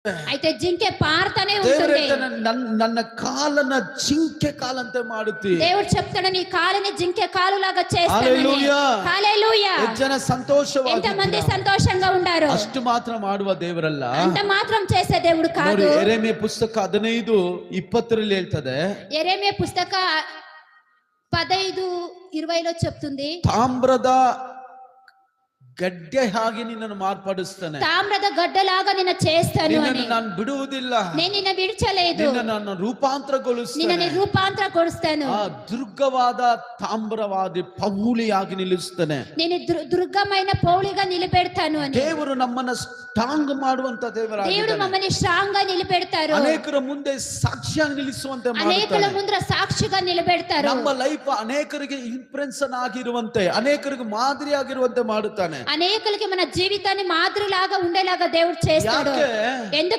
అయితే జింకే పారుతానే దేవుడు ఉంటుంది. ಹೇಳ್ತಾನೆ, ನನ್ನ ಕಾಲನ್ನ ಜಿಂಕೆ ಕಾಲಂತೆ ಮಾಡುತ್ತಿ. దేవుడు చెప్తాడు, నీ కాలుని జింకే కాలులాగా చేస్తానని. హల్లెలూయా. హల్లెలూయా. ಎಷ್ಟು ಜನ ಸಂತೋಷವಾಗಿ ఎంతమంది సంతోషంగా ఉన్నారు? ಅಷ್ಟು ಮಾತ್ರ ಮಾಡುವ ದೇವರಲ್ಲ, అంత మాత్రం చేసే దేవుడు కాదు. ನೋಡಿ, ಯೆರೆಮೀಯ ಪುಸ್ತಕ 15:20 ಹೇಳ್ತದೆ, యెరెమీయ పుస్తక 15:20 చెప్తుంది, ತಾಮ್ರದ ಗಡ್ಡೆ ಹಾಗೆ ನಿನ್ನನ್ನು ಮಾರ್ಪಡಿಸ್ತಾನೆ, తామ్రద గడ్డలాగా నిన్ను చేస్తాను అని. ನಿನ್ನನ್ನು ನಾನು ಬಿಡುವುದಿಲ್ಲ, నేను నిన్ను విడిచలేదు, ನಿನ್ನನ್ನು ನಾನು ರೂಪಾಂತರಗೊಳಿಸ್ತೇನೆ, నిన్ను రూపాంతరಗೊಳಿస్తాను, ಆ ದುರ್ಗವಾದ ತಾಮ್ರವಾದಿ ಪೌಳಿಯಾಗಿ ನಿಲ್ಲಿಸ್ತೇನೆ, నేను దుర్గమైన పౌలిగా నిలబెడతాను అని. ದೇವರು ನಮ್ಮನ್ನ ಸ್ಟ್ರಾಂಗ್ ಮಾಡುವಂತ దేవుడు ದೇವರಾಗಿದ್ದಾನೆ. మమ్మల్ని స్ట్రాంగ్ గా నిలబెడతారు, ಅನೇಕರ ಮುಂದೆ ಸಾಕ್ಷಿಯಾಗಿ ನಿಲ್ಲಿಸುವಂತೆ అనేకుల ಮಾಡುತ್ತಾನೆ. ముందర సాక్షిగా నిలబెడతారు. ನಮ್ಮ ಲೈಫ್ ಅನೇಕರಿಗೆ ಇಂಪ್ರೆಷನ್ ಆಗಿರುವಂತೆ, ಅನೇಕರಿಗೆ ಮಾದರಿಯಾಗಿರುವಂತೆ ಮಾಡುತ್ತಾನೆ. అనేకులకి మన జీవితాన్ని మాదిరిలాగా ఉండేలాగా దేవుడు చేస్తాడు. ಯಾಕೆ? ఎందుకు